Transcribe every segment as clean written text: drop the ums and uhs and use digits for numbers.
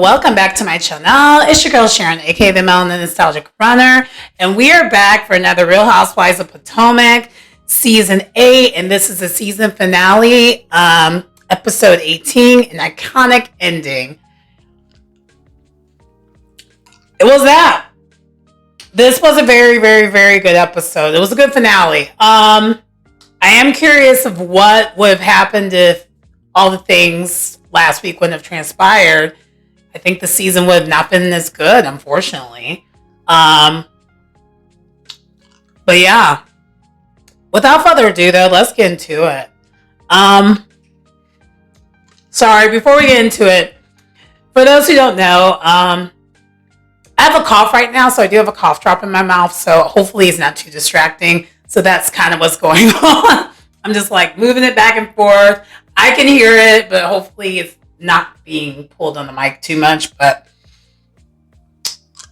welcome back to my channel. It's your girl Sharon, aka the Melanin Nostalgic Runner, and we are back for another Real Housewives of Potomac season 8, and this is the season finale, episode 18, an iconic ending. It was that. This was a very, very, very good episode. It was a good finale. I am curious of what would have happened if all the things last week wouldn't have transpired. I think the season would have not been as good, unfortunately. But yeah. Without further ado, though, let's get into it. Sorry, before we get into it, for those who don't know, I have a cough right now, so I do have a cough drop in my mouth, so hopefully it's not too distracting. So that's kind of what's going on. I'm just like moving it back and forth. I can hear it, but hopefully it's not being pulled on the mic too much. But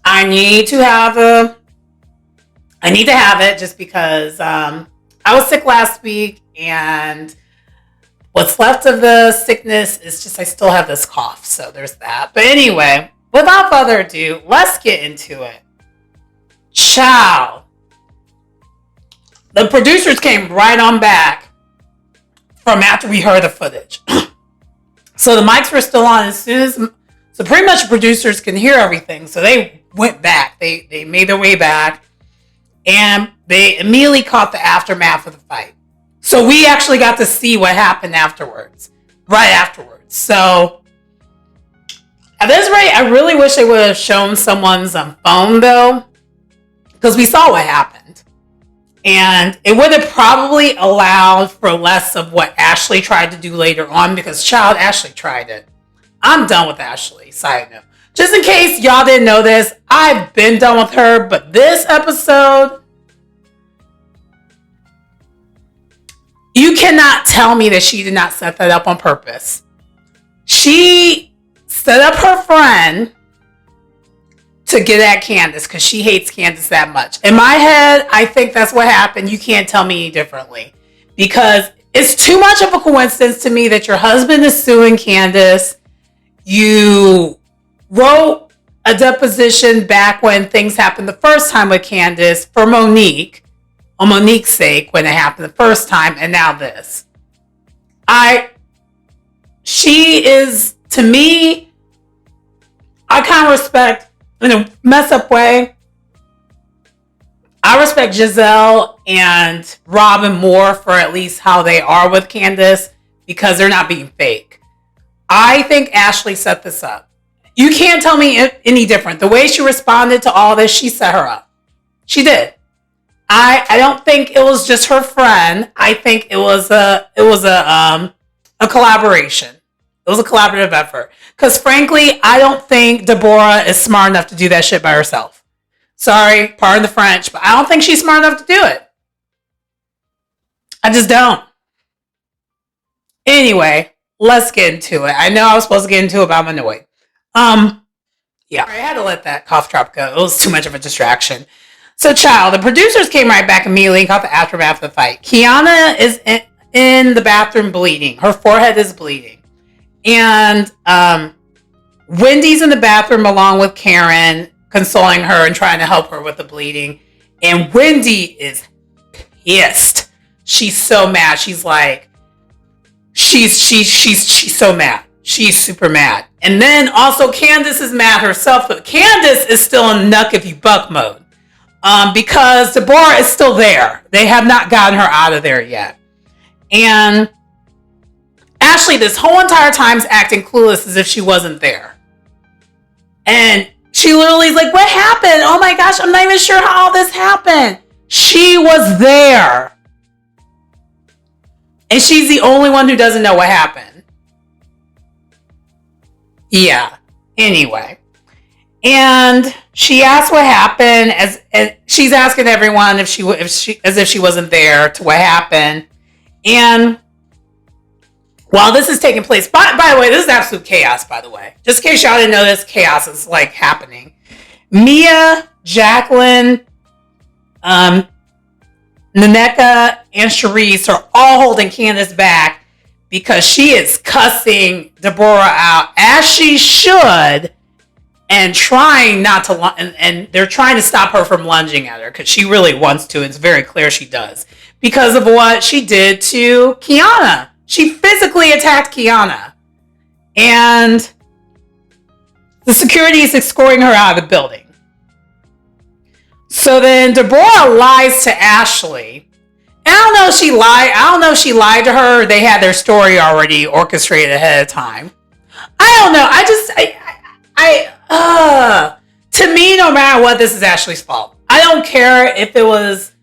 I need to have it just because I was sick last week, and what's left of the sickness is just I still have this cough. So there's that. But anyway, without further ado, let's get into it. Ciao. The producers came right on back from after we heard the footage. So the mics were still on so pretty much producers can hear everything. So they went back. They made their way back, and they immediately caught the aftermath of the fight. So we actually got to see what happened afterwards, right afterwards. So at this rate, I really wish they would have shown someone's phone though, because we saw what happened. And it would have probably allowed for less of what Ashley tried to do later on, because Ashley tried it. I'm done with Ashley, side note. Just in case y'all didn't know this, I've been done with her, but this episode, you cannot tell me that she did not set that up on purpose. She set up her friend to get at Candace because she hates Candace that much. In my head, I think that's what happened. You can't tell me any differently, because it's too much of a coincidence to me that your husband is suing Candace. You wrote a deposition back when things happened the first time with Candace for Monique, on Monique's sake, when it happened the first time, and now this. She is, to me, I kind of respect, in a mess up way, I respect Giselle and Robin more for at least how they are with Candace, because they're not being fake. I think Ashley set this up. You can't tell me any different. The way she responded to all this, she set her up. She did. I don't think it was just her friend. I think it was a collaboration. It was a collaborative effort. Because frankly, I don't think Deborah is smart enough to do that shit by herself. Sorry, pardon the French, but I don't think she's smart enough to do it. I just don't. Anyway, let's get into it. I know I was supposed to get into it, but I'm annoyed. Yeah, I had to let that cough drop go. It was too much of a distraction. So, the producers came right back immediately and caught the aftermath of the fight. Kiana is in the bathroom bleeding. Her forehead is bleeding. And Wendy's in the bathroom along with Karen, consoling her and trying to help her with the bleeding. And Wendy is pissed. She's so mad. She's like, she's so mad. She's super mad. And then also Candace is mad herself, but Candace is still in nuck if you buck mode. Because Deborah is still there. They have not gotten her out of there yet. And Ashley, this whole entire time, is acting clueless as if she wasn't there. And she literally is like, what happened? Oh my gosh, I'm not even sure how all this happened. She was there. And she's the only one who doesn't know what happened. Yeah. Anyway. And she asked what happened, and she's asking everyone as if she wasn't there to what happened. And while this is taking place, by the way, this is absolute chaos, by the way. Just in case y'all didn't know this, chaos is like happening. Mia, Jacqueline, Naneka, and Charisse are all holding Candace back because she is cussing Deborah out, as she should, and trying not to, and they're trying to stop her from lunging at her because she really wants to. It's very clear she does because of what she did to Kiana. She physically attacked Kiana, and the security is escorting her out of the building. So then Deborah lies to Ashley. And I don't know if she lied. I don't know if she lied to her or they had their story already orchestrated ahead of time. I don't know. To me, no matter what, this is Ashley's fault. I don't care if it was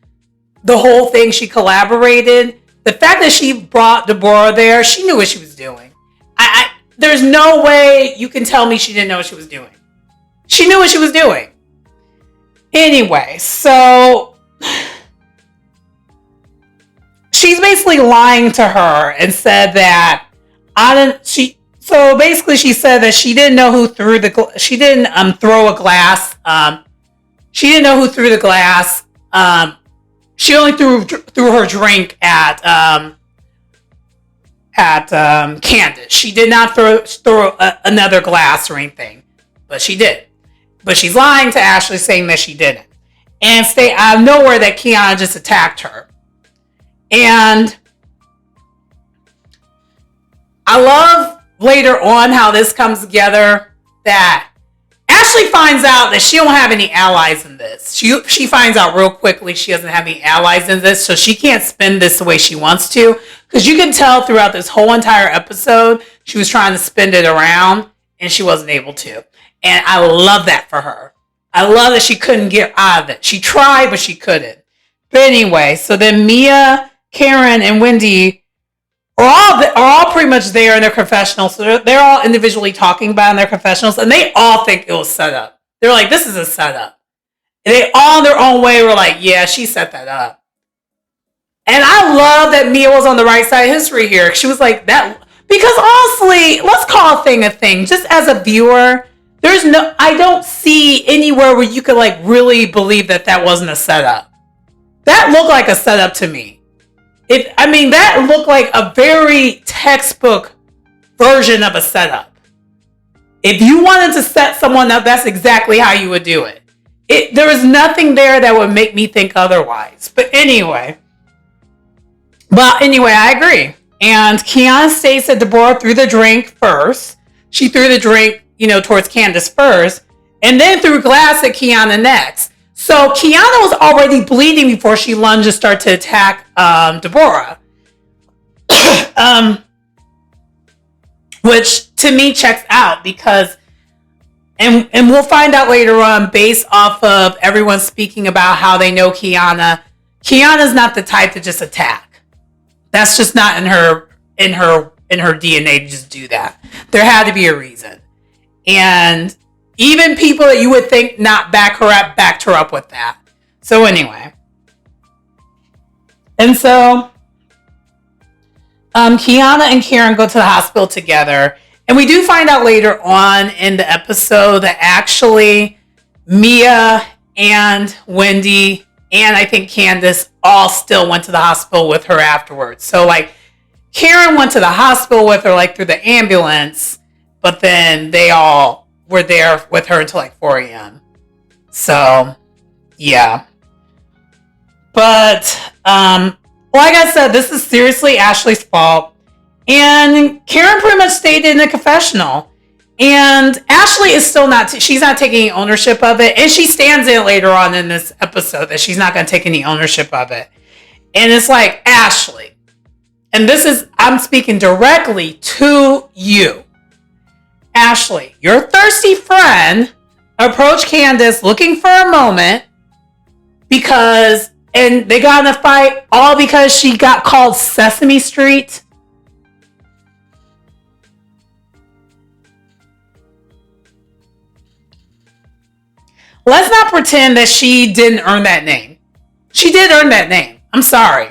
the whole thing she collaborated. The fact that she brought Deborah there, she knew what she was doing. There's no way you can tell me she didn't know what she was doing. She knew what she was doing. Anyway, so she's basically lying to her and said that she said that she didn't know who threw she didn't throw a glass. She didn't know who threw the glass. She only threw her drink at Candace. She did not throw another glass or anything, but she did. But she's lying to Ashley, saying that she didn't. And stay out of nowhere that Kiana just attacked her. And I love later on how this comes together, that Ashley finds out that she don't have any allies in this. She finds out real quickly she doesn't have any allies in this, so she can't spin this the way she wants to. Because you can tell throughout this whole entire episode, she was trying to spin it around, and she wasn't able to. And I love that for her. I love that she couldn't get out of it. She tried, but she couldn't. But anyway, so then Mia, Karen, and Wendy are all pretty much there in their confessionals. So they're all individually talking about in their confessionals, and they all think it was set up. They're like, this is a setup. And they all in their own way were like, yeah, she set that up. And I love that Mia was on the right side of history here. She was like that. Because honestly, let's call a thing. Just as a viewer, I don't see anywhere where you could like really believe that wasn't a setup. That looked like a setup to me. That looked like a very textbook version of a setup. If you wanted to set someone up, that's exactly how you would do it. There was nothing there that would make me think otherwise. But anyway, I agree. And Kiana states that Deborah threw the drink first. She threw the drink, towards Candace first, and then threw glass at Kiana next. So Kiana was already bleeding before she lunged and started to attack Deborah. Which to me checks out because, and we'll find out later on based off of everyone speaking about how they know Kiana. Kiana's not the type to just attack. That's just not in her DNA to just do that. There had to be a reason. And even people that you would think not backed her up with that. So anyway. And so Kiana and Karen go to the hospital together. And we do find out later on in the episode that actually Mia and Wendy and I think Candace all still went to the hospital with her afterwards. So like Karen went to the hospital with her like through the ambulance, but then they all were there with her until like 4 a.m. So yeah. But like I said, this is seriously Ashley's fault. And Karen pretty much stayed in the confessional. And Ashley is still she's not taking any ownership of it. And she stands in later on in this episode that she's not going to take any ownership of it. And it's like, Ashley, and I'm speaking directly to you. Ashley, your thirsty friend approached Candace looking for a moment and they got in a fight all because she got called Sesame Street. Let's not pretend that she didn't earn that name. She did earn that name. I'm sorry.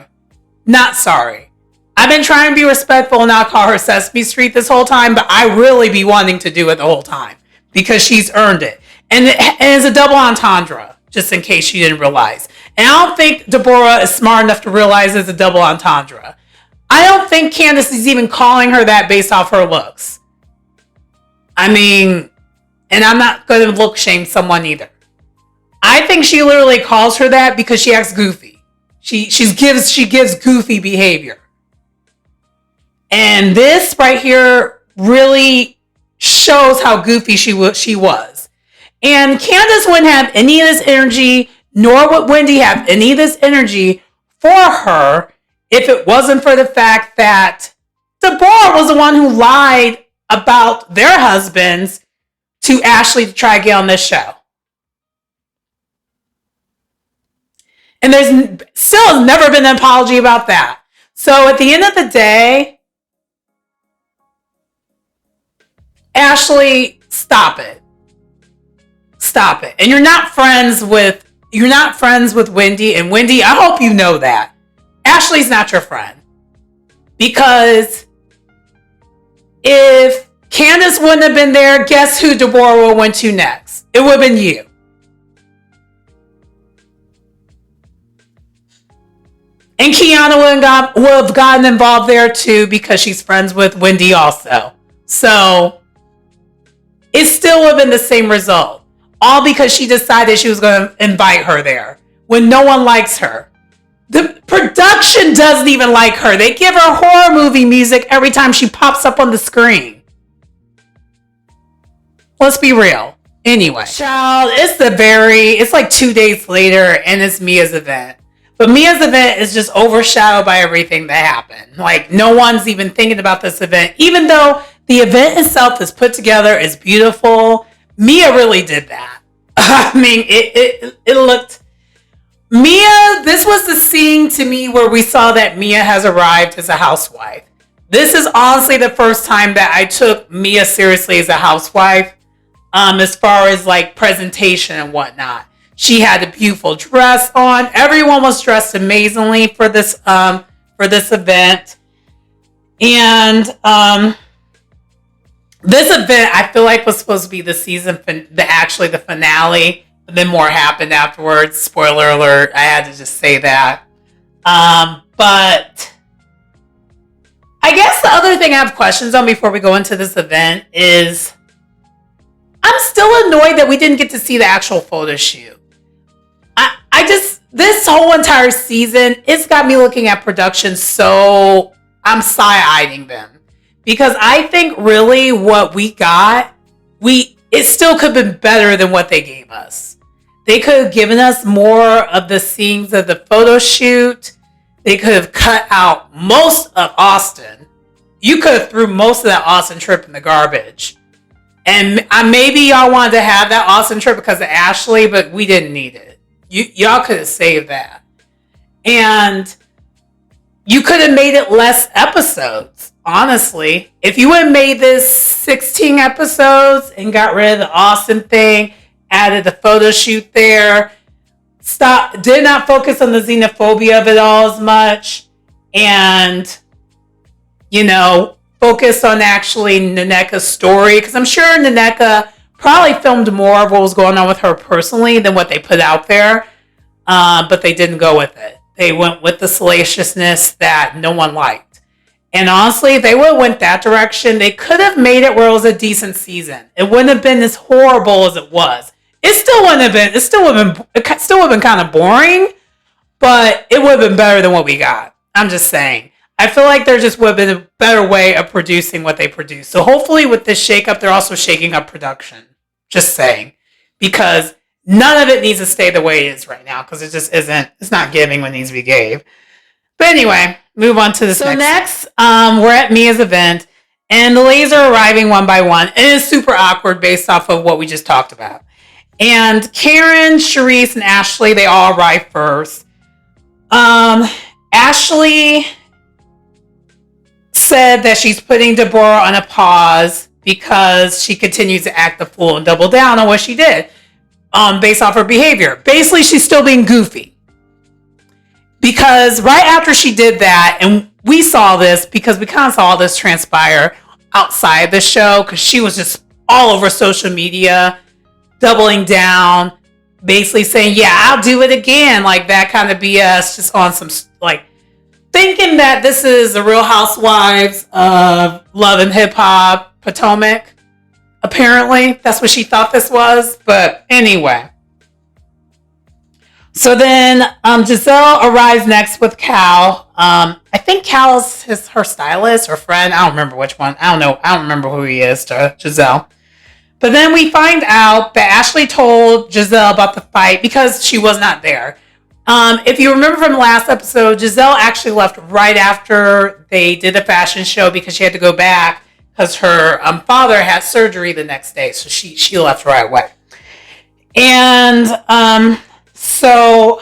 Not sorry. I've been trying to be respectful and not call her Sesame Street this whole time, but I really be wanting to do it the whole time because she's earned it. And it's a double entendre, just in case you didn't realize. And I don't think Deborah is smart enough to realize it's a double entendre. I don't think Candace is even calling her that based off her looks. I mean, And I'm not going to look shame someone either. I think she literally calls her that because she acts goofy. She gives goofy behavior. And this right here really shows how goofy she was. And Candace wouldn't have any of this energy, nor would Wendy have any of this energy for her if it wasn't for the fact that Deborah was the one who lied about their husbands to Ashley to try to get on this show. And there's still has never been an apology about that. So at the end of the day, Ashley, stop it. Stop it. And you're not friends with Wendy. And Wendy, I hope you know that. Ashley's not your friend. Because if Candace wouldn't have been there, guess who Deborah would have went to next? It would have been you. And Kiana would have gotten involved there too because she's friends with Wendy also. So it still would have been the same result. All because she decided she was going to invite her there when no one likes her. The production doesn't even like her. They give her horror movie music every time she pops up on the screen. Let's be real. Anyway, child, it's like 2 days later and it's Mia's event. But Mia's event is just overshadowed by everything that happened. Like, no one's even thinking about this event. Even though the event itself is put together, is beautiful, Mia really did that. I mean, it looked... Mia, this was the scene to me where we saw that Mia has arrived as a housewife. This is honestly the first time that I took Mia seriously as a housewife, as far as like presentation and whatnot. She had a beautiful dress on. Everyone was dressed amazingly for this event. And this event, I feel like, was supposed to be the the finale. But then more happened afterwards. Spoiler alert. I had to just say that. But I guess the other thing I have questions on before we go into this event is I'm still annoyed that we didn't get to see the actual photo shoot. This whole entire season, it's got me looking at production, so I'm side-eyeing them. Because I think really what we got, it still could have been better than what they gave us. They could have given us more of the scenes of the photo shoot. They could have cut out most of Austin. You could have threw most of that Austin trip in the garbage. And maybe y'all wanted to have that Austin trip because of Ashley, but we didn't need it. Y'all could have saved that. And you could have made it less episodes, honestly. If you would have made this 16 episodes and got rid of the Austin thing, added the photo shoot there, did not focus on the xenophobia of it all as much, and, focus on actually Nneka's story, because I'm sure Nneka probably filmed more of what was going on with her personally than what they put out there, but they didn't go with it. They went with the salaciousness that no one liked. And honestly, if they would have went that direction, they could have made it where it was a decent season. It wouldn't have been as horrible as it was. It still would have been kind of boring, but it would have been better than what we got. I'm just saying. I feel like there just would have been a better way of producing what they produced. So hopefully with this shakeup, they're also shaking up production. Just saying. Because none of it needs to stay the way it is right now. Because it just isn't. It's not giving what needs to be gave. But anyway, move on to this. So next we're at Mia's event. And the ladies are arriving one by one. And it is super awkward based off of what we just talked about. And Karen, Charisse, and Ashley, they all arrive first. Ashley said that she's putting Deborah on a pause because she continues to act the fool and double down on what she did based off her behavior. Basically, she's still being goofy. Because right after she did that, and we saw this because we kind of saw this transpire outside the show because she was just all over social media, doubling down, basically saying, yeah, I'll do it again. Like that kind of BS, just on some, like, thinking that this is the Real Housewives of Love and Hip Hop Potomac. Apparently, that's what she thought this was. But anyway. So then Giselle arrives next with Cal. I think Cal's her stylist or friend. I don't remember which one. I don't know. I don't remember who he is to Giselle. But then we find out that Ashley told Giselle about the fight because she was not there. If you remember from the last episode, Giselle actually left right after they did the fashion show because she had to go back because her father had surgery the next day. So she left right away. And so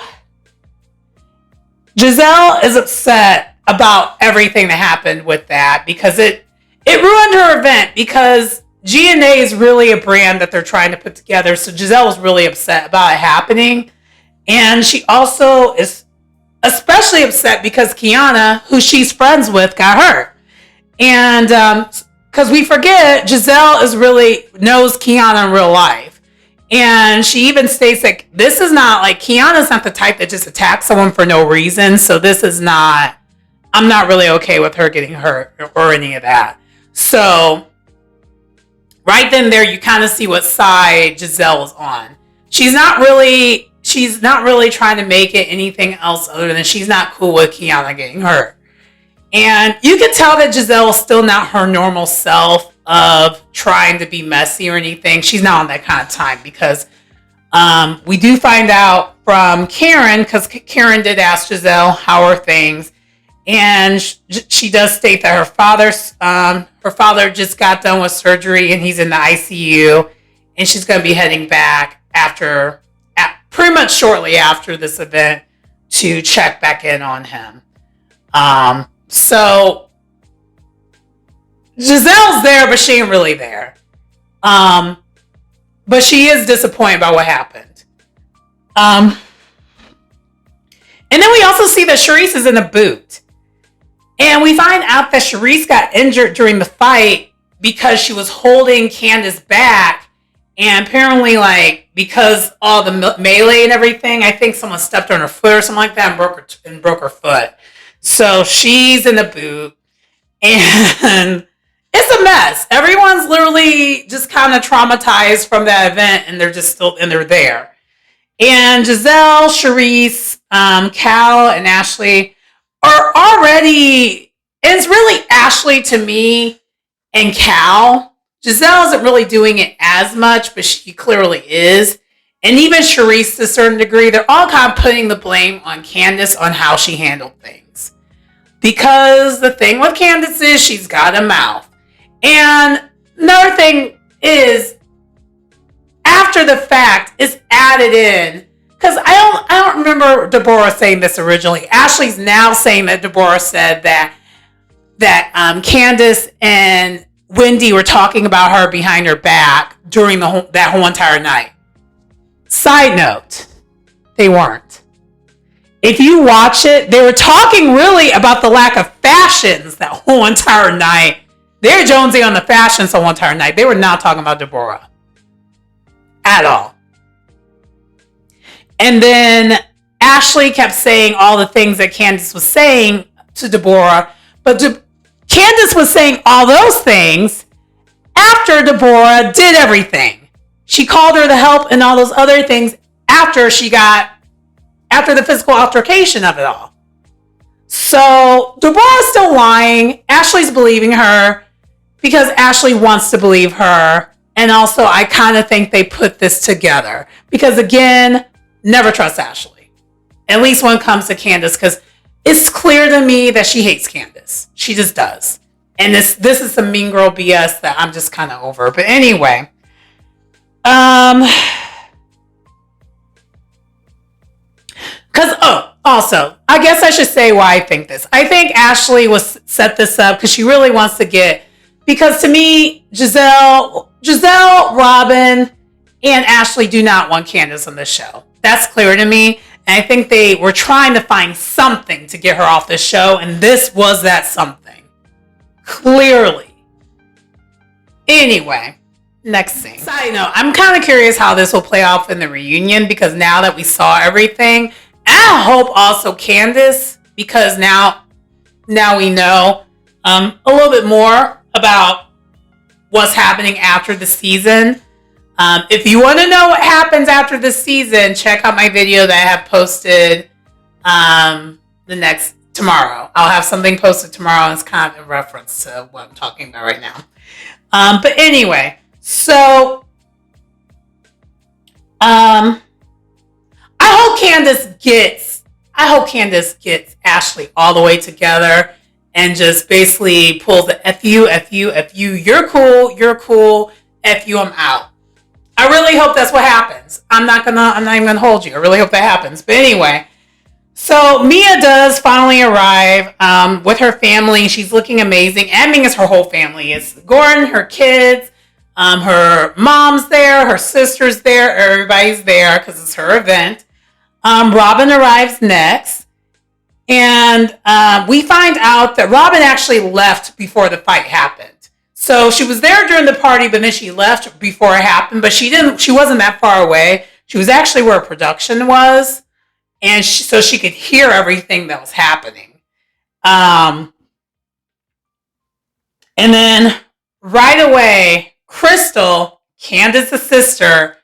Giselle is upset about everything that happened with that because it ruined her event because G&A is really a brand that they're trying to put together. So Giselle was really upset about it happening. And she also is especially upset because Kiana, who she's friends with, got hurt. And because we forget, Giselle knows Kiana in real life. And she even states that this is not like, Kiana's not the type that just attacks someone for no reason. So this is not, I'm not really okay with her getting hurt or any of that. So right then there, you kind of see what side Giselle is on. She's not really trying to make it anything else other than she's not cool with Kiana getting hurt. And you can tell that Giselle is still not her normal self of trying to be messy or anything. She's not on that kind of time because we do find out from Karen, because Karen did ask Giselle how are things. And she does state that her father just got done with surgery and he's in the ICU. And she's going to be heading back pretty much shortly after this event to check back in on him. So Giselle's there, but she ain't really there. But she is disappointed by what happened. And then we also see that Charisse is in a boot. And we find out that Charisse got injured during the fight because she was holding Candace back. And apparently, because all the melee and everything, I think someone stepped on her foot or something like that and broke her foot. So she's in the boot. And it's a mess. Everyone's literally just kind of traumatized from that event. And they're there. And Giselle, Charisse, Cal, and Ashley are already, and it's really Ashley to me and Cal. Giselle isn't really doing it as much, but she clearly is. And even Charisse to a certain degree, they're all kind of putting the blame on Candace on how she handled things. Because the thing with Candace is she's got a mouth. And another thing is, after the fact, it's added in. Because I don't remember Deborah saying this originally. Ashley's now saying that Deborah said that Candace and Wendy were talking about her behind her back during that whole entire night. Side note, they weren't. If you watch it, they were talking really about the lack of fashions that whole entire night. They're jonesing on the fashions the whole entire night. They were not talking about Deborah at all. And then Ashley kept saying all the things that Candace was saying to Deborah, but Candace was saying all those things after Deborah did everything. She called her to help and all those other things after the physical altercation of it all. So Deborah's still lying. Ashley's believing her because Ashley wants to believe her. And also, I kind of think they put this together because, again, never trust Ashley. At least when it comes to Candace, because it's clear to me that she hates Candace. She just does. And this is some mean girl BS that I'm just kind of over. But anyway. Also, I guess I should say why I think this. I think Ashley set this up because she really wants to because to me, Giselle, Robin, and Ashley do not want Candace on this show. That's clear to me. And I think they were trying to find something to get her off the show. And this was that something. Clearly. Anyway, next scene. Side note, I'm kind of curious how this will play off in the reunion because now that we saw everything, I hope also Candace, because now we know a little bit more about what's happening after the season. If you want to know what happens after the season, check out my video that I have posted tomorrow. I'll have something posted tomorrow, and it's kind of in reference to what I'm talking about right now. But anyway, so I hope Candace gets Ashley all the way together and just basically pulls the F you, you're cool, F you, I'm out. I really hope that's what happens. I'm not even gonna hold you. I really hope that happens. But anyway, so Mia does finally arrive with her family. She's looking amazing. I mean, it's her whole family. It's Gordon, her kids, her mom's there, her sister's there, everybody's there because it's her event. Robin arrives next. And we find out that Robin actually left before the fight happened. So she was there during the party, but then she left before it happened. But she wasn't that far away. She was actually where production was. And so she could hear everything that was happening. And then right away, Crystal, Candace's sister,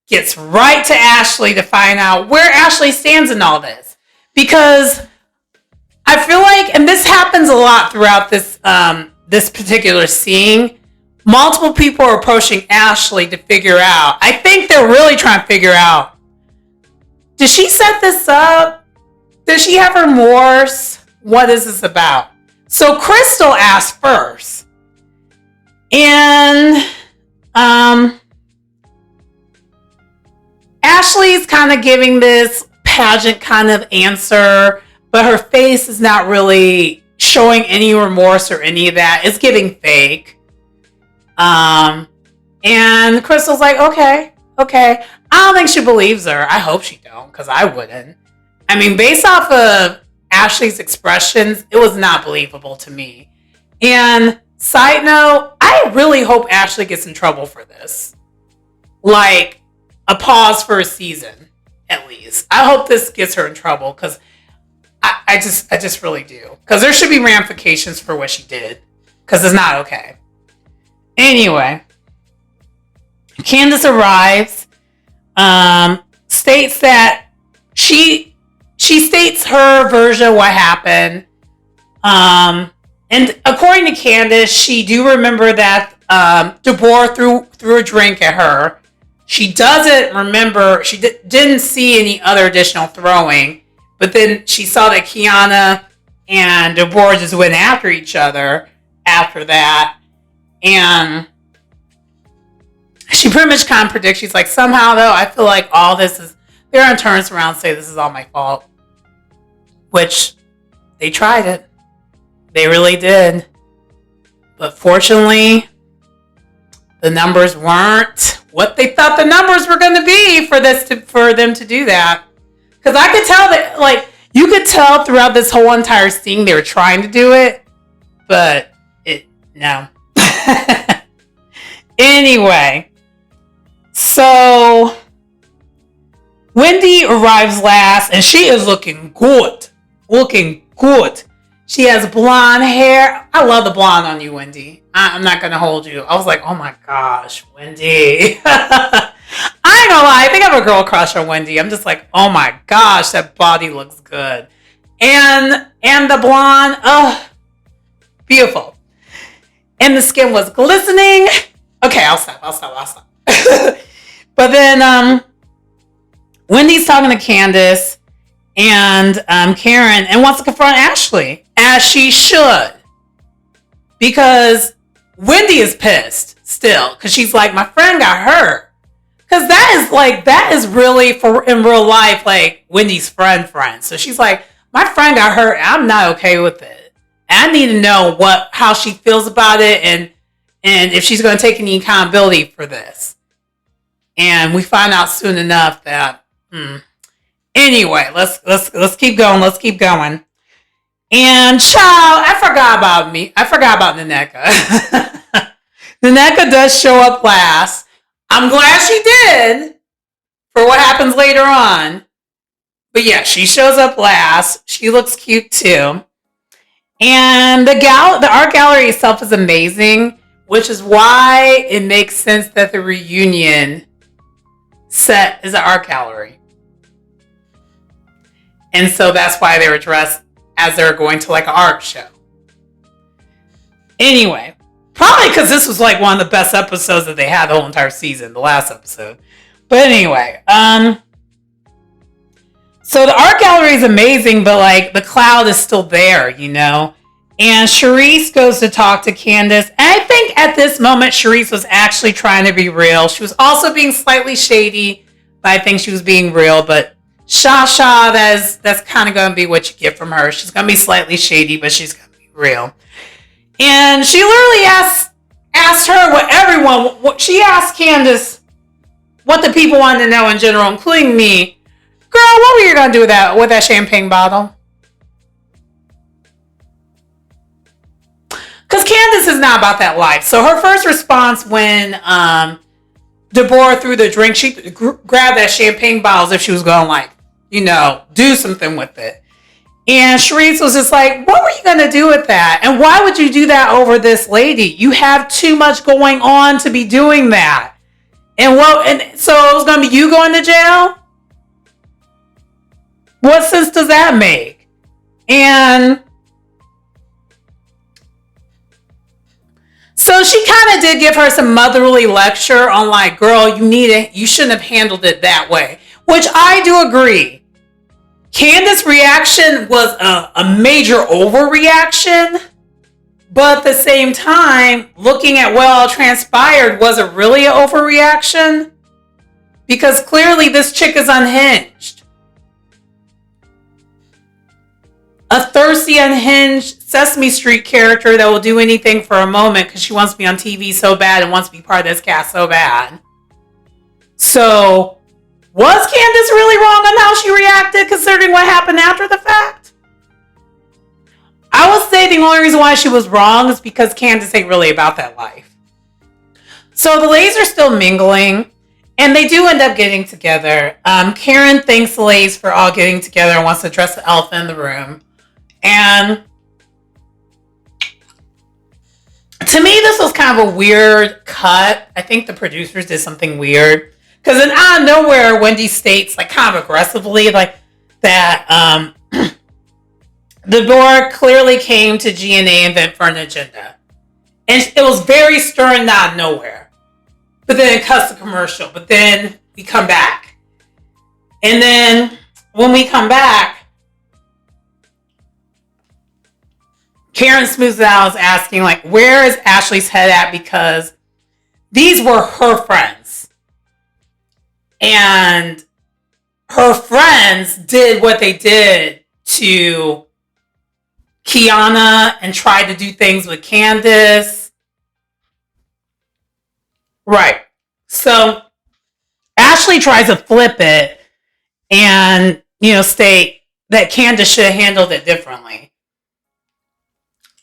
gets right to Ashley to find out where Ashley stands in all this. Because I feel like, and this happens a lot throughout this this particular scene, multiple people are approaching Ashley to figure out. I think they're really trying to figure out, did she set this up? Does she have remorse? What is this about? So Crystal asked first. And Ashley's kind of giving this pageant kind of answer, but her face is not really showing any remorse or any of that. It's giving fake. And Crystal's like, okay. I don't think she believes her. I hope she don't, because I wouldn't. I mean, based off of Ashley's expressions, it was not believable to me. And side note, I really hope Ashley gets in trouble for this. Like, a pause for a season, at least. I hope this gets her in trouble, because I just really do. Because there should be ramifications for what she did. Because it's not okay. Anyway. Candace arrives. States that she states her version of what happened. And according to Candace, she do remember that DeBoer threw a drink at her. She doesn't remember, she didn't see any other additional throwing. But then she saw that Kiana and DeBoer just went after each other after that. And she pretty much kind of predicts, she's like, somehow though, I feel like all this is, they're going to turn around and say this is all my fault. Which, they tried it. They really did. But fortunately, the numbers weren't what they thought the numbers were going to be for them to do that. Because I could tell that, like, you could tell throughout this whole entire scene they were trying to do it, but no. Anyway, so Wendy arrives last, and she is looking good. She has blonde hair. I love the blonde on you, Wendy. I'm not going to hold you. I was like, oh my gosh, Wendy. I ain't gonna lie, I think I have a girl crush on Wendy. I'm just like, oh my gosh, that body looks good. And the blonde, beautiful. And the skin was glistening. Okay, I'll stop. But then Wendy's talking to Candace and Karen and wants to confront Ashley, as she should. Because Wendy is pissed still, because she's like, my friend got hurt. Because that is really, for in real life, like Wendy's friend. So she's like, my friend got hurt. I'm not okay with it. And I need to know how she feels about it, and if she's going to take any accountability for this. And we find out soon enough that. Anyway, let's keep going. And child, I forgot about Naneka. Naneka does show up last. I'm glad she did for what happens later on. But yeah, she shows up last. She looks cute too. And the art gallery itself is amazing. which is why it makes sense that the reunion set is an art gallery. And so that's why they were dressed as they were going to like an art show. Anyway, probably because this was like one of the best episodes that they had the whole entire season, the last episode. But anyway, so the art gallery is amazing, but like the cloud is still there, you know? And Charisse goes to talk to Candace. And I think at this moment, Charisse was actually trying to be real. She was also being slightly shady, but I think she was being real. But Shasha, that's kind of going to be what you get from her. She's going to be slightly shady, but she's going to be real. And she literally asked her she asked Candace what the people wanted to know in general, including me. Girl, what were you going to do with that champagne bottle? Because Candace is not about that life. So her first response when Deborah threw the drink, she grabbed that champagne bottle as if she was going to like, you know, do something with it. And Charisse was just like, what were you going to do with that? And why would you do that over this lady? You have too much going on to be doing that. And so it was going to be you going to jail? What sense does that make? And so she kind of did give her some motherly lecture on like, girl, you shouldn't have handled it that way, which I do agree. Candace's reaction was a major overreaction, but at the same time, looking at what all transpired, was it really an overreaction? Because clearly this chick is unhinged. A thirsty, unhinged Sesame Street character that will do anything for a moment because she wants to be on TV so bad and wants to be part of this cast so bad. So, was Candace really wrong on how she reacted considering what happened after the fact? I would say the only reason why she was wrong is because Candace ain't really about that life. So the ladies are still mingling, and they do end up getting together. Karen thanks the ladies for all getting together and wants to address the elephant in the room. And to me, this was kind of a weird cut. I think the producers did something weird. Because then out of nowhere, Wendy states, like kind of aggressively, like that Deborah clearly came to GNA event for an agenda. And it was very stern out of nowhere. But then it cuts the commercial. But then we come back. And then when we come back, Karen smooths it out, is asking, like, where is Ashley's head at? Because these were her friends. And her friends did what they did to Kiana and tried to do things with Candace. Right. So Ashley tries to flip it and, you know, state that Candace should have handled it differently.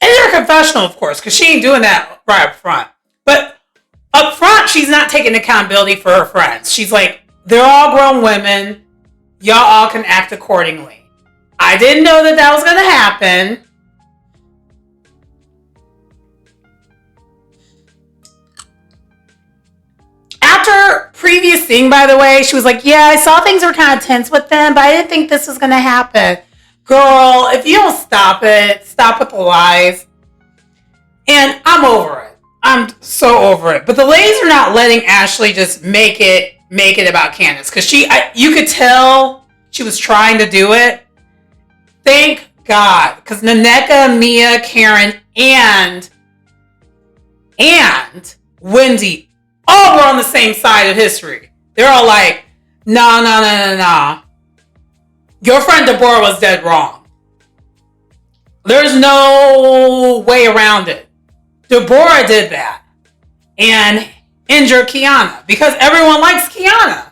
And in her confessional, of course, because she ain't doing that right up front. But up front, she's not taking accountability for her friends. She's like, they're all grown women. Y'all all can act accordingly. I didn't know that was going to happen. After previous thing, by the way, she was like, yeah, I saw things were kind of tense with them, but I didn't think this was going to happen. Girl, if you don't stop it, stop with the lies. And I'm over it. I'm so over it. But the ladies are not letting Ashley just make it about Candace. Because you could tell she was trying to do it. Thank God. Because Naneka, Mia, Karen, and Wendy all were on the same side of history. They're all like, nah. Your friend Deborah was dead wrong. There's no way around it. Deborah did that. And injured Kiana. Because everyone likes Kiana.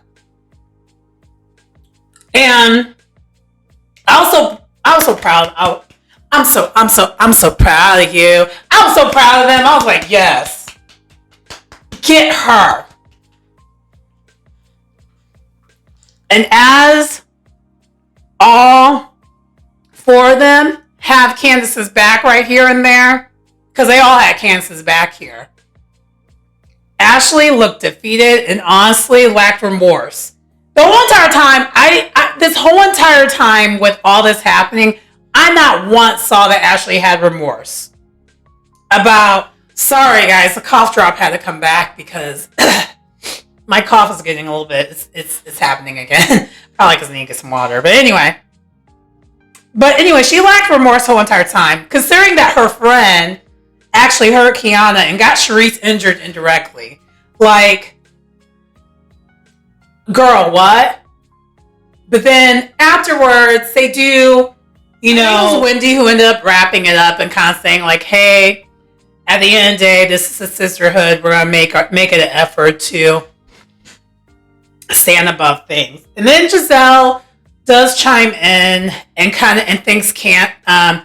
And I was so proud. I'm so proud of you. I was so proud of them. I was like, yes. Get her. And as all four of them have Candace's back right here and there, because they all had Candace's back here. Ashley looked defeated and honestly lacked remorse. The whole entire time, this whole entire time with all this happening, I not once saw that Ashley had remorse. Sorry guys, the cough drop had to come back because my cough is getting a little bit, it's happening again. Probably because I need to get some water. But anyway, she lacked remorse the whole entire time, considering that her friend actually hurt Kiana and got Sharice injured indirectly. Like, girl, what? But then afterwards, they do, it was Wendy who ended up wrapping it up and kind of saying like, hey, at the end of the day, this is a sisterhood. We're going to make it an effort to stand above things. And then Giselle does chime in and thinks Karen,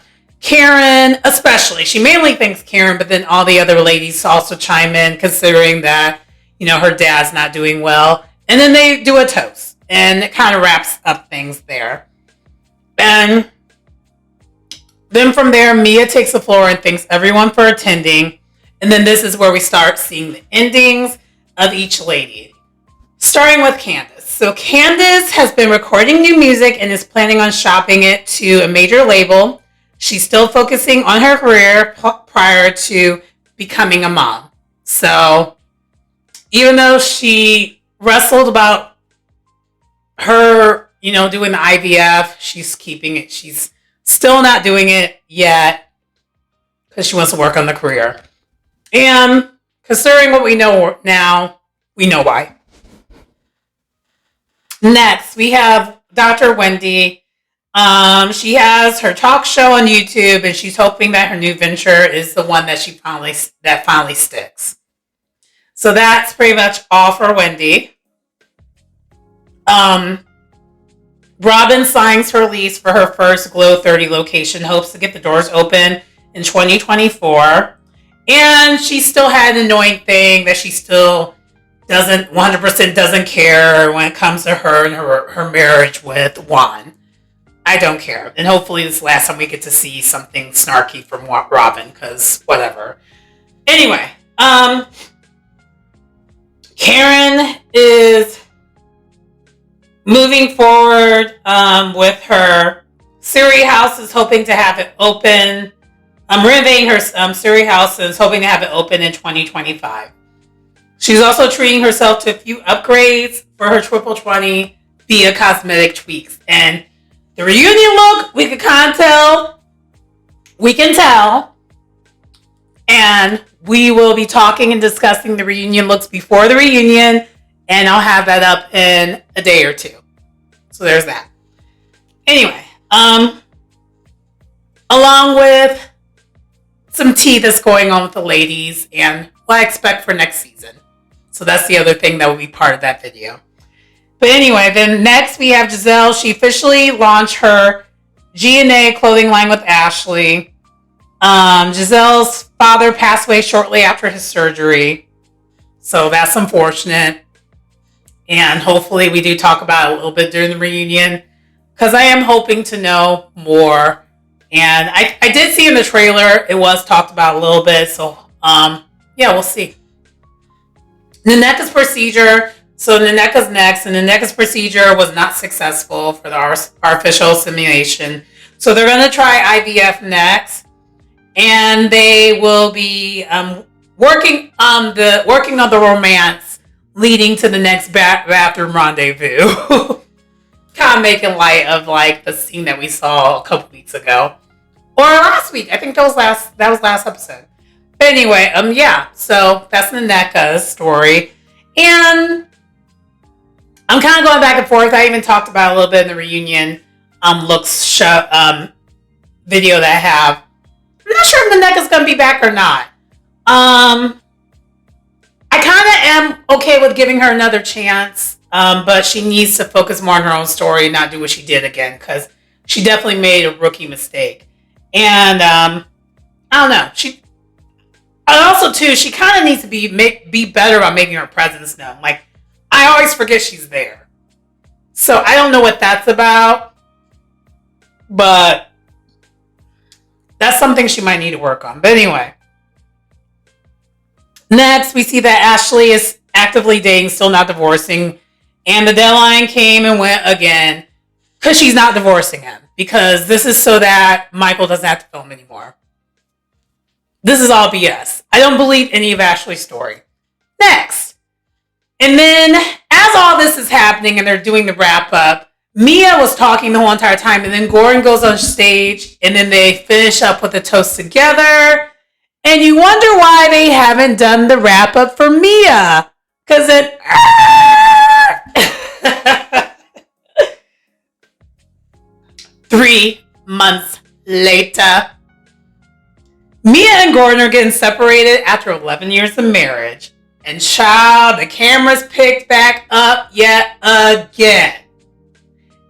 especially, she mainly thinks Karen, but then all the other ladies also chime in, considering that, her dad's not doing well. And then they do a toast, and it kind of wraps up things there. And then from there, Mia takes the floor and thanks everyone for attending. And then this is where we start seeing the endings of each lady. Starting with Candace. So Candace has been recording new music and is planning on shopping it to a major label. She's still focusing on her career prior to becoming a mom. So even though she wrestled about her, doing the IVF, she's keeping it. She's still not doing it yet because she wants to work on the career. And considering what we know now, we know why. Next, we have Dr. Wendy. She has her talk show on YouTube, and she's hoping that her new venture is the one that finally sticks. So that's pretty much all for Wendy. Robin signs her lease for her first Glow 30 location, hopes to get the doors open in 2024. And she still had an annoying thing that she still 100% doesn't care when it comes to her and her marriage with Juan. I don't care. And hopefully this is the last time we get to see something snarky from Robin, because whatever. Anyway, Karen is moving forward with her Surrey house, is hoping to have it open. Renovating her Surrey house, and is hoping to have it open in 2025. She's also treating herself to a few upgrades for her triple 20 via cosmetic tweaks. And the reunion look, we can tell. And we will be talking and discussing the reunion looks before the reunion. And I'll have that up in a day or two. So there's that. Anyway, along with some tea that's going on with the ladies and what I expect for next season. So that's the other thing that will be part of that video. But anyway, then next we have Giselle. She officially launched her G&A clothing line with Ashley. Giselle's father passed away shortly after his surgery. So that's unfortunate. And hopefully we do talk about it a little bit during the reunion, because I am hoping to know more. And I did see in the trailer, it was talked about a little bit. So, yeah, we'll see. Naneka's procedure. So Naneka's next. And Naneka's procedure was not successful for the artificial insemination. So they're going to try IVF next. And they will be working on the romance leading to the next bathroom rendezvous. Kind of making light of like the scene that we saw a couple weeks ago. Or last week. I think that was last episode. But anyway, yeah. So that's Naneka's story. And I'm kind of going back and forth. I even talked about a little bit in the reunion looks video that I have. I'm not sure if Naneka's going to be back or not. I kind of am okay with giving her another chance, but she needs to focus more on her own story and not do what she did again, because she definitely made a rookie mistake. And I don't know. She kind of needs to be better about making her presence known. Like, I always forget she's there. So I don't know what that's about, but that's something she might need to work on. But anyway, Next, we see that Ashley is actively dating, still not divorcing. And the deadline came and went again because she's not divorcing him. Because this is so that Michael doesn't have to film anymore. This is all BS. I don't believe any of Ashley's story. Next. And then, as all this is happening and they're doing the wrap up, Mia was talking the whole entire time. And then Gordon goes on stage. And then they finish up with the toast together. And you wonder why they haven't done the wrap up for Mia. Because it... 3 months later, Mia and Gordon are getting separated after 11 years of marriage. And child, the cameras picked back up yet again.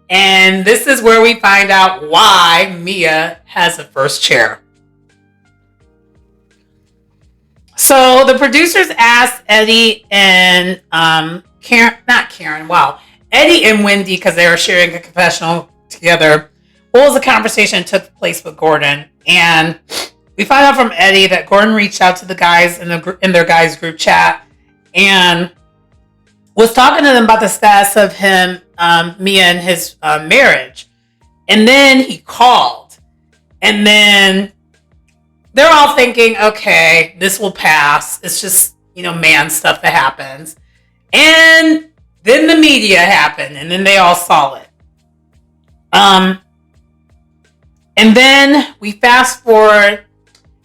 And this is where we find out why Mia has a first chair. So the producers asked Eddie and Eddie and Wendy, because they were sharing a confessional together, what was the conversation that took place with Gordon. And we find out from Eddie that Gordon reached out to the guys in their guys group chat and was talking to them about the status of him, Mia, and his marriage. And then he called. And then they're all thinking, okay, this will pass. It's just, man stuff that happens. And then the media happened, and then they all saw it. And then we fast forward,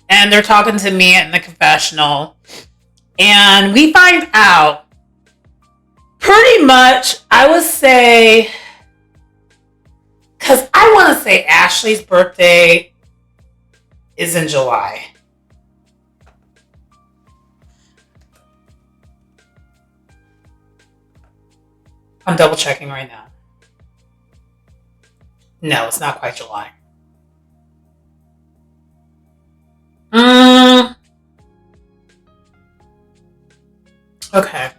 and they're talking to me in the confessional, and we find out pretty much, I would say, because I want to say Ashley's birthday is in July. I'm double checking right now. No, it's not quite July. Okay.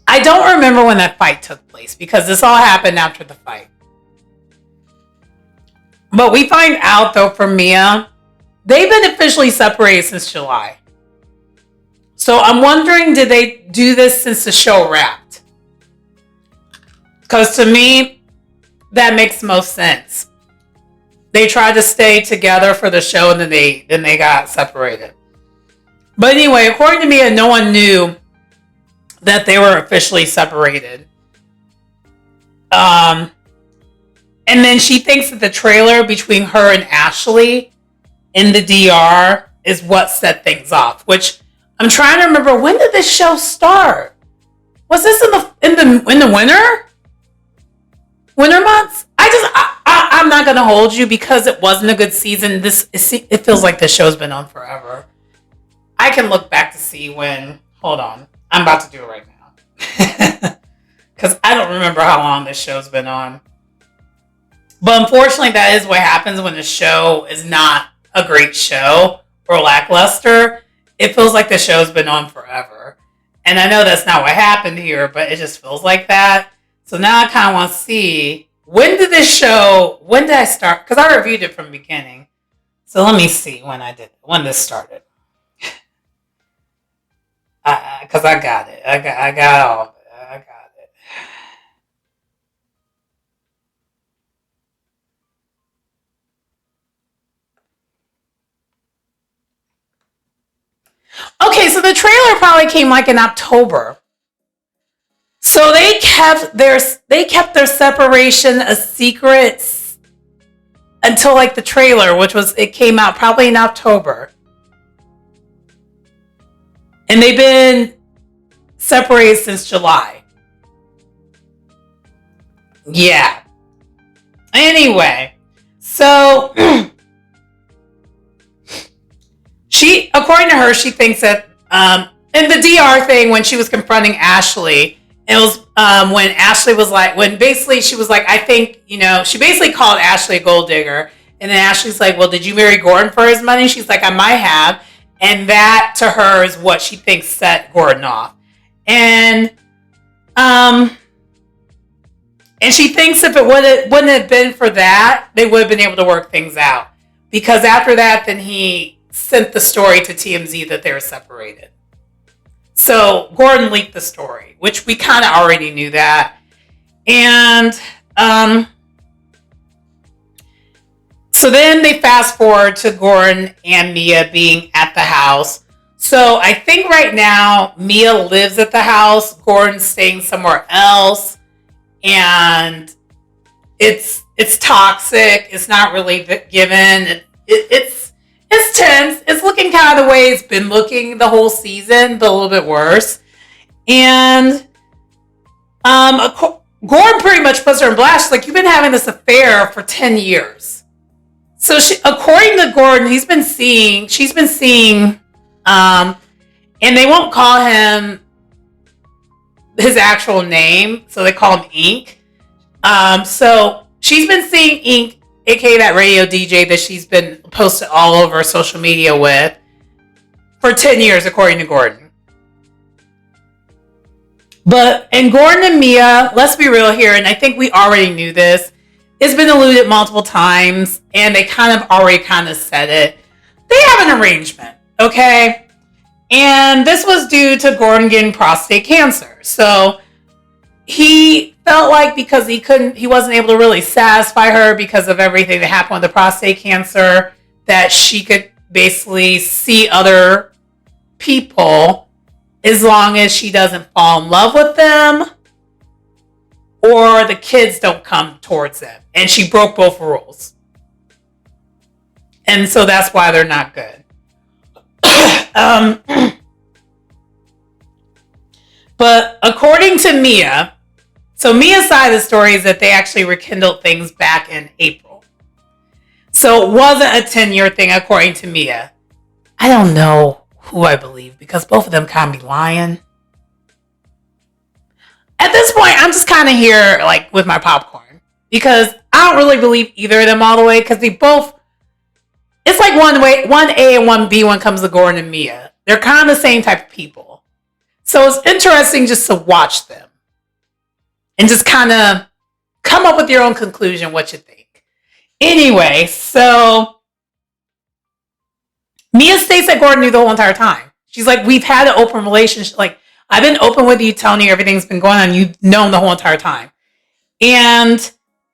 I don't remember when that fight took place because this all happened after the fight. But we find out, though, from Mia, they've been officially separated since July. So I'm wondering, did they do this since the show wrapped? Because to me, that makes most sense. They tried to stay together for the show and then they got separated. But anyway, according to Mia, no one knew that they were officially separated. And then she thinks that the trailer between her and Ashley in the DR is what set things off. Which I'm trying to remember, when did this show start? Was this in the winter months? I'm not gonna hold you because it wasn't a good season. It feels like this show's been on forever. I can look back to see when. Hold on, I'm about to do it right now because I don't remember how long this show's been on. But unfortunately, that is what happens when the show is not a great show or lackluster. It feels like the show's been on forever. And I know that's not what happened here, but it just feels like that. So now I kind of want to see, when did I start? Because I reviewed it from the beginning. So let me see when this started. Because I got it. I got all of it. I got it. Okay, so the trailer probably came like in October. So they kept their separation a secret until like the trailer, it came out probably in October. And they've been separated since July. Yeah. Anyway, so according to her, she thinks that in the DR thing, when she was confronting Ashley, it was when Ashley was like, when basically she was like, I think, she basically called Ashley a gold digger. And then Ashley's like, well, did you marry Gordon for his money? She's like, I might have. And that to her is what she thinks set Gordon off. And she thinks if it wouldn't have been for that, they would have been able to work things out. because after that, then he sent the story to TMZ that they were separated. So Gordon leaked the story, which we kind of already knew that. And so then they fast forward to Gordon and Mia being at the house. So I think right now Mia lives at the house. Gordon's staying somewhere else. And it's toxic. It's not really given. It's tense. It's looking kind of the way it's been looking the whole season, but a little bit worse. And Gordon pretty much puts her in blast. Like, you've been having this affair for 10 years. So according to Gordon, she's been seeing, and they won't call him his actual name, so they call him Ink. So she's been seeing Ink, aka that radio DJ that she's been posted all over social media with, for 10 years, according to Gordon. And Gordon and Mia, let's be real here, and I think we already knew this, it's been alluded multiple times, and they already said it. They have an arrangement, okay? And this was due to Gordon getting prostate cancer. So he felt like because he wasn't able to really satisfy her because of everything that happened with the prostate cancer, that she could basically see other people as long as she doesn't fall in love with them or the kids don't come towards them. And she broke both rules. And so that's why they're not good. But according to Mia, so Mia's side of the story is that they actually rekindled things back in April. So it wasn't a 10-year thing, according to Mia. I don't know who I believe, because both of them kind of be lying. At this point, I'm just kind of here like with my popcorn, because I don't really believe either of them all the way, because they both, it's like one A and one B when it comes to Gordon and Mia. They're kind of the same type of people. So it's interesting just to watch them and just kind of come up with your own conclusion what you think. Anyway, so Mia states that Gordon knew the whole entire time. She's like, we've had an open relationship. Like, I've been open with you, telling you everything's been going on. You've known the whole entire time. And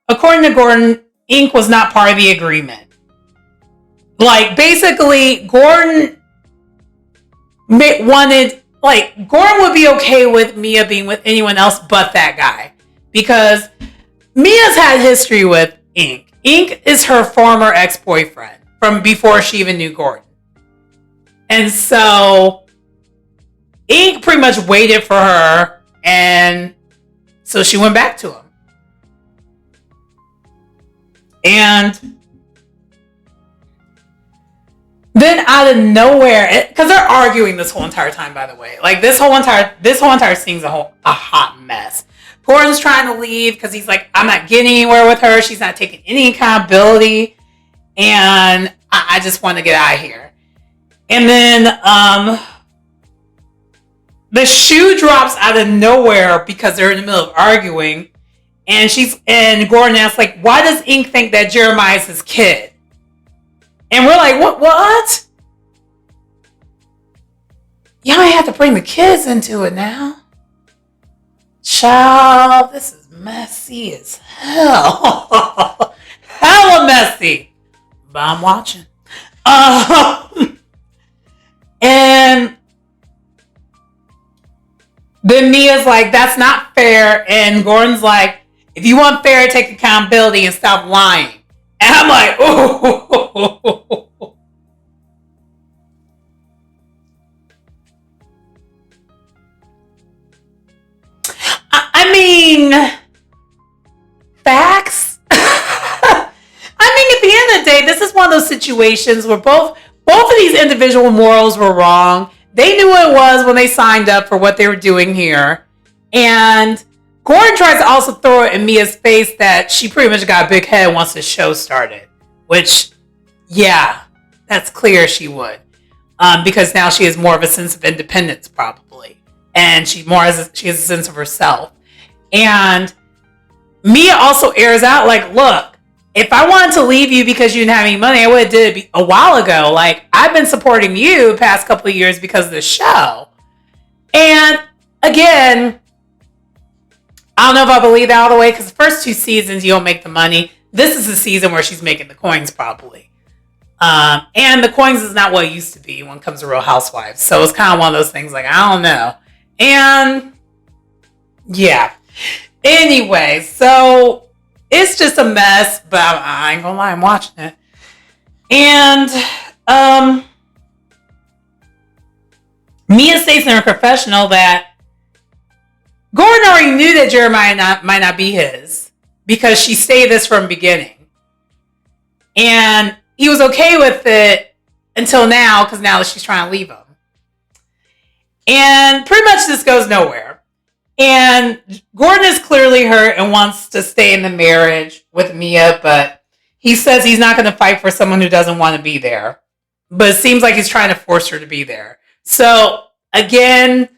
according to Gordon, Ink was not part of the agreement. Like, basically, Gordon Gordon would be okay with Mia being with anyone else but that guy. Because Mia's had history with Ink. Ink is her former ex-boyfriend from before she even knew Gordon. And so Ink pretty much waited for her, and so she went back to him. And then out of nowhere, because they're arguing this whole entire time, by the way. Like, this whole entire scene's a hot mess. Gordon's trying to leave because he's like, I'm not getting anywhere with her. She's not taking any accountability, and I just want to get out of here. And then the shoe drops out of nowhere because they're in the middle of arguing, and Gordon asks, like, why does Ink think that Jeremiah's his kid? And we're like, what? You might have to bring the kids into it now. Child, this is messy as hell. Hella messy. But I'm watching. And then Mia's like, that's not fair. And Gordon's like, if you want fair, take accountability and stop lying. And I'm like, oh. I mean, facts. I mean, at the end of the day, this is one of those situations where both of these individual morals were wrong. They knew what it was when they signed up for what they were doing here. And Gordon tries to also throw it in Mia's face that she pretty much got a big head once the show started. Which, yeah, that's clear she would. Because now she has more of a sense of independence, probably. And she has a sense of herself. And Mia also airs out like, look, If I wanted to leave you because you didn't have any money, I would have did it a while ago. Like, I've been supporting you the past couple of years because of the show. And again, I don't know if I believe that all the way, because the first 2 seasons you don't make the money. This is the season where she's making the coins, probably. And the coins is not what it used to be when it comes to Real Housewives. So it's kind of one of those things like, I don't know. And yeah. Anyway, so it's just a mess, but I ain't gonna lie, I'm watching it. And Mia states in her confessional that Gordon already knew that Jeremiah might not be his, because she stated this from the beginning. And he was okay with it until now, because now she's trying to leave him. And pretty much this goes nowhere. And Gordon is clearly hurt and wants to stay in the marriage with Mia, but he says he's not going to fight for someone who doesn't want to be there. But it seems like he's trying to force her to be there. So, again,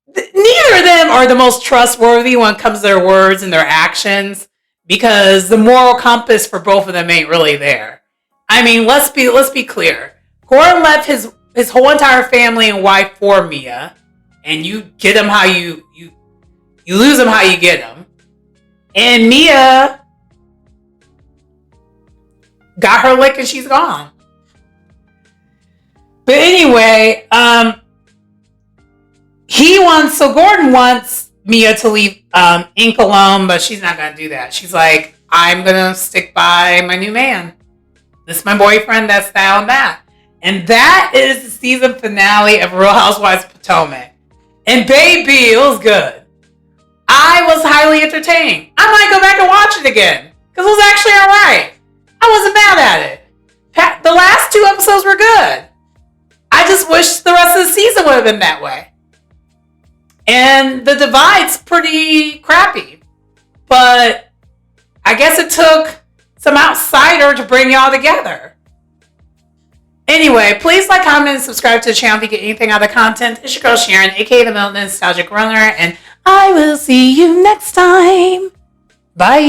neither of them are the most trustworthy when it comes to their words and their actions, because the moral compass for both of them ain't really there. I mean, let's be clear. Gordon left his whole entire family and wife for Mia, and you get him how you lose him how you get him. And Mia got her lick and she's gone. But anyway, Gordon wants Mia to leave Ink alone, but she's not going to do that. She's like, I'm going to stick by my new man. This is my boyfriend, that's that and that. And that is the season finale of Real Housewives of Potomac. And baby, it was good. I was highly entertained. I might go back and watch it again, because it was actually alright. I wasn't mad at it. The last 2 episodes were good. I just wish the rest of the season would have been that way. And the divide's pretty crappy. But I guess it took some outsider to bring y'all together. Anyway, please like, comment, and subscribe to the channel if you get anything out of the content. It's your girl Sharon, aka the Milton Nostalgic Runner, and I will see you next time. Bye.